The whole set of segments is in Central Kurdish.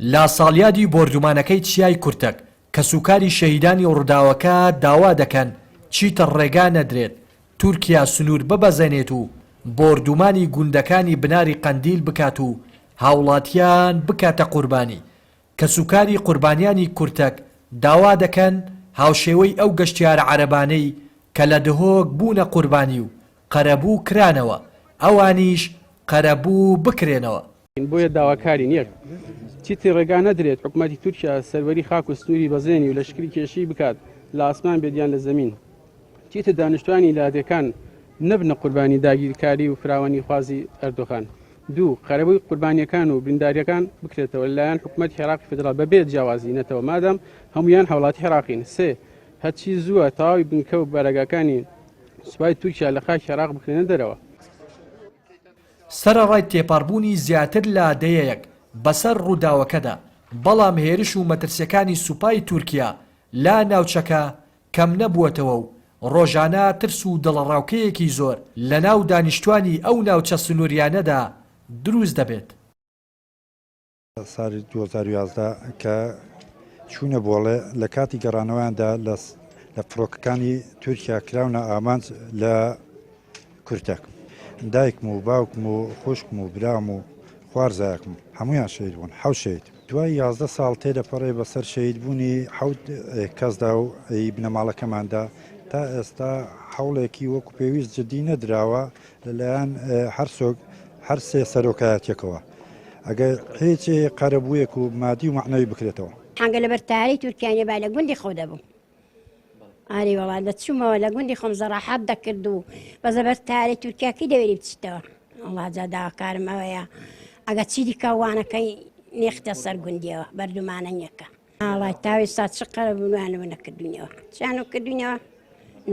لا ساڵیادی بۆردومانەکەی چیای کورتک کە سوکاری شەهیدانی ڕووداوەکە داوا دەکەن چیتە ڕێگا نەدرێت تورکیا سنوور ببەزێنێت و بۆردومانی گوندەکانی بناری قەندیل بکات و هاوڵاتیان بکاتە قوربانی کە سوکاری قوربانیانی کورتک داوا دەکەن هاوشێوەی ئەو گەشتیارە عەرەبانەی کە لە دهۆک بوونە قوربانی و قەرەبوو کرانەوە ئەوانیش قەرەبوو بکرێنەوە. بۆیە داواکاری نییە چیتی ڕێگا نەدرێت حکوومەتی تورکیا سەروەری خاک و سنووری بەزێنی و لەشکری کێشی بکات لە ئاسمان بێدیان لە زەمین چیتە دانیشتوانی لادەکان نەبنە قوربانی داگیرکاری و فراوانی خوازی ئەردۆغان. دوو قەرەبووی قوربانیەکان و برینداریەکان بکرێتەوە لەلایەن حکوومەتی عێراقی فێدراڵ بەبێ جیاوازی نەتەوە مادام هەمویان هاوڵاتی عێراقین. سێ هەرچی زووە تەواوی بنکە و بەرەگاکانی سوپای تورکیا لە خاکی عێراق بکرێنە دەرەوە. سەرەڕای تێپەڕبوونی زیاتر لە دەیەک بەسەر ڕووداوەکەدا بەڵام هێرش و مەترسیەکانی سوپای تورکیا لا ناوچەکە کەم نەبووەتەوە و ڕۆژانە ترس و دڵڕاوکەیەکی زۆر لە ناو دانیشتوانی ئەو ناوچە سنووریانەدا دروست دەبێت. ساڵی 2011 کە چوونە بۆڵێ لە کاتی گەڕانەوەیاندا لە فڕۆکەکانی تورکیا کراونە ئامانج لە کورتک. دایکم و باوکم و خوشکم و برام و خوارزایکم هەمویان شەهید بوون، حەوت شەهید. دوای 11 ساڵ تێدەپەڕێ بەسەر شەهیدبوونی حەوت کەسدا و بنەماڵەکەماندا تا ئێستا هەوڵێکی وەکو پێویست جدی نەدراوە لەلایەن هەر سێ سەرۆکایەتێکەوە ئەگەر هیچ قەرەبوویەک و مادی و معنەوی بکرێتەوە. حەنگە لە بەرتاری تورکیانێ با لە گوندی خۆ دەبوو. ئاری وەڵا دەچوومەوە لە گوندی خۆم زەڕاحەت دەکرد و بەزە بەرتاری تورکیاکی دەوێری بچیتەوە. وەڵا جا داواکارم ئەوەیە ئەگە چیری کاوانەکەی نێختە سەر گوندیەوە بەردومانە نیەکە. ئاڵای تاوی سات چ قەرەبوویانەوە نەکردوینەوە چیانە کردوینەوە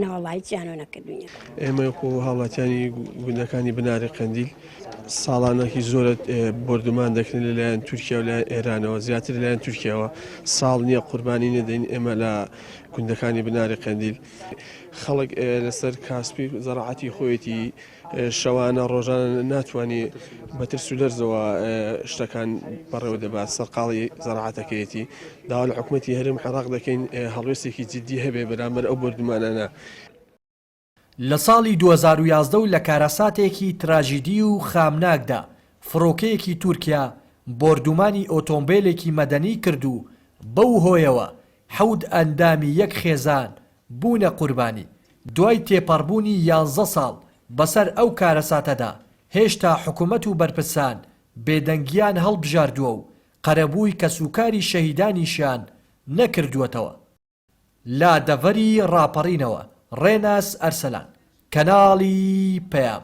نەوەڵی چیانە نەکردوینەوە. ئێمە وەکو هاوڵاتیانی گوندەکانی بناری قەندیل ساڵانێکی زۆرت بردومان دەکەن لەلایەن تورکیا و لایەن ئێرانەوە زیاتر لەلایەن تورکیاوە ساڵ نییە قوربانی نەدەین ئێمە لە گوندەکانی بناری قەندیل. خەڵک لەسەر کاسپی زەڕاعەتی خۆیەتی شەوانە ڕۆژانە ناتوانانی بەترس و لەرزەوە شتەکان بەڕێوە دەبات سەرقاڵی زەڕاعەتەکەیەتی داوا لە حکوومەتی هەرێم عێراق دەکەین هەڵوێستێکی جددی هەبێ بەرامبەر ئەو بردومانانە. لە ساڵی 2011 و لە کارەساتێکی تراژیدی و خامناکدا فڕۆکەیەکی تورکیا بۆردومانی ئۆتۆمبیلێکی مەدەنی کرد و بەو هۆیەوە حەوت ئەندامی یەک خێزان بوونە قوربانی. دوای تێپەڕبوونی 11 ساڵ بەسەر ئەو کارەساتەدا هێشتا حکوومەت و بەرپرسان بێدەنگیان هەڵبژاردووە و قەرەبووی کە سوکاری شەهیدانیشیان نەکردووەتەوە. لا دەڤەری ڕاپەڕینەوە ڕێناس ئەرسەلان کەناڵی پەیام.